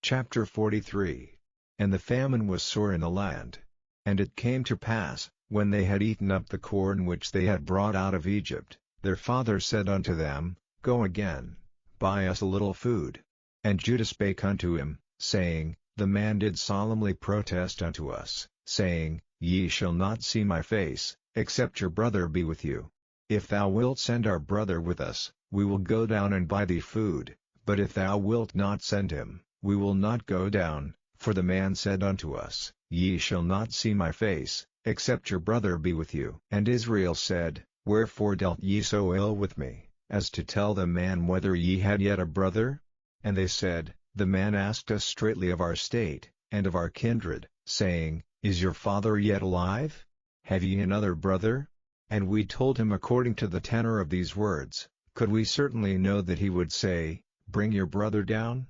Chapter 43. And the famine was sore in the land. And it came to pass, when they had eaten up the corn which they had brought out of Egypt, their father said unto them, Go again, buy us a little food. And Judah spake unto him, saying, The man did solemnly protest unto us, saying, Ye shall not see my face, except your brother be with you. If thou wilt send our brother with us, we will go down and buy thee food, but if thou wilt not send him, we will not go down. For the man said unto us, Ye shall not see my face, except your brother be with you. And Israel said, Wherefore dealt ye so ill with me, as to tell the man whether ye had yet a brother? And they said, The man asked us straitly of our state, and of our kindred, saying, Is your father yet alive? Have ye another brother? And we told him according to the tenor of these words, could we certainly know that he would say, Bring your brother down?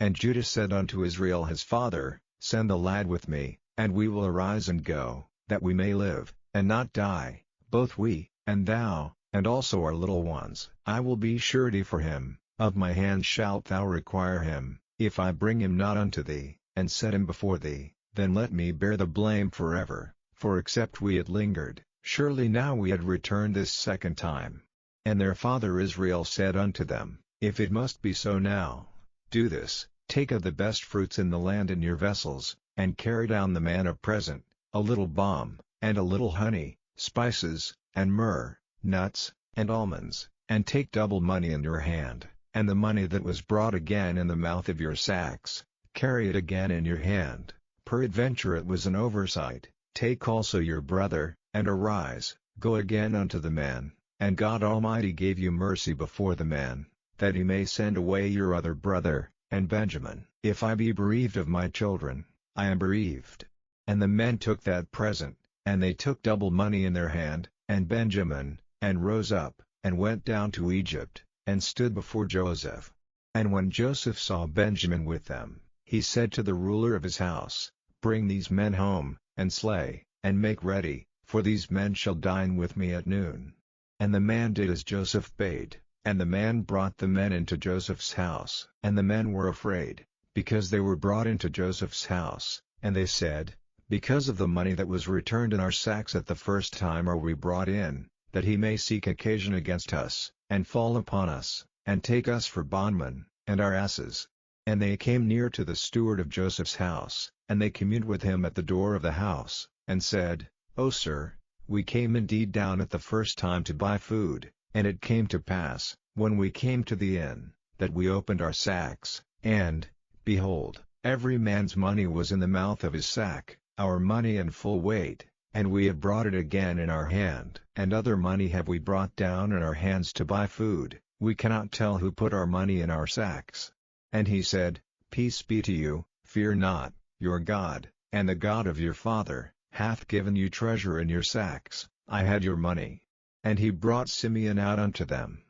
And Judah said unto Israel his father, Send the lad with me, and we will arise and go, that we may live, and not die, both we, and thou, and also our little ones. I will be surety for him, of my hand shalt thou require him. If I bring him not unto thee, and set him before thee, then let me bear the blame forever, for except we had lingered, surely now we had returned this second time. And their father Israel said unto them, If it must be so now, do this, take of the best fruits in the land in your vessels, and carry down the man a present, a little balm, and a little honey, spices, and myrrh, nuts, and almonds, and take double money in your hand, and the money that was brought again in the mouth of your sacks, carry it again in your hand, peradventure it was an oversight. Take also your brother, and arise, go again unto the man, and God Almighty gave you mercy before the man, that he may send away your other brother, and Benjamin. If I be bereaved of my children, I am bereaved. And the men took that present, and they took double money in their hand, and Benjamin, and rose up, and went down to Egypt, and stood before Joseph. And when Joseph saw Benjamin with them, he said to the ruler of his house, Bring these men home, and slay, and make ready, for these men shall dine with me at noon. And the man did as Joseph bade. And the man brought the men into Joseph's house. And the men were afraid, because they were brought into Joseph's house, and they said, Because of the money that was returned in our sacks at the first time are we brought in, that he may seek occasion against us, and fall upon us, and take us for bondmen, and our asses. And they came near to the steward of Joseph's house, and they communed with him at the door of the house, and said, O sir, we came indeed down at the first time to buy food. And it came to pass, when we came to the inn, that we opened our sacks, and, behold, every man's money was in the mouth of his sack, our money in full weight, and we have brought it again in our hand. And other money have we brought down in our hands to buy food, we cannot tell who put our money in our sacks. And he said, Peace be to you, fear not, your God, and the God of your father, hath given you treasure in your sacks. I had your money. And he brought Simeon out unto them.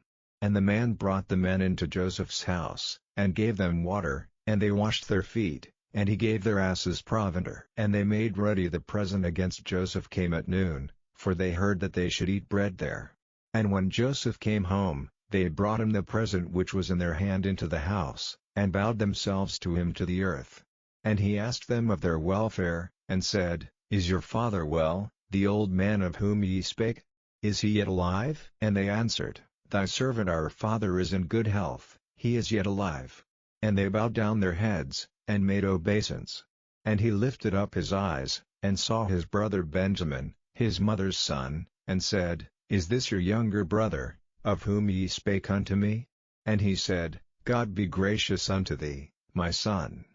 And the man brought the men into Joseph's house, and gave them water, and they washed their feet, and he gave their asses provender. And they made ready the present against Joseph came at noon, for they heard that they should eat bread there. And when Joseph came home, they brought him the present which was in their hand into the house, and bowed themselves to him to the earth. And he asked them of their welfare, and said, Is your father well, the old man of whom ye spake? Is he yet alive? And they answered, Thy servant our father is in good health, he is yet alive. And they bowed down their heads, and made obeisance. And he lifted up his eyes, and saw his brother Benjamin, his mother's son, and said, Is this your younger brother, of whom ye spake unto me? And he said, God be gracious unto thee, my son.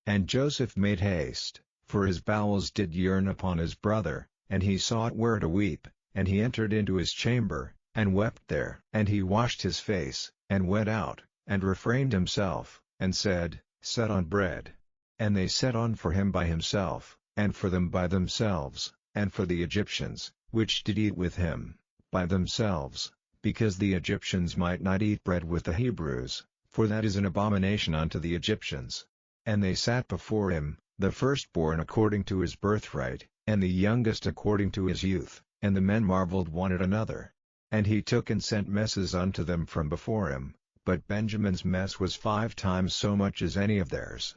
And Joseph made haste, for his bowels did yearn upon his brother, and he sought where to weep. And he entered into his chamber, and wept there. And he washed his face, and went out, and refrained himself, and said, Set on bread. And they set on for him by himself, and for them by themselves, and for the Egyptians, which did eat with him, by themselves, because the Egyptians might not eat bread with the Hebrews, for that is an abomination unto the Egyptians. And they sat before him, the firstborn according to his birthright, and the youngest according to his youth. And the men marveled one at another. And he took and sent messes unto them from before him, but Benjamin's mess was 5 times so much as any of theirs.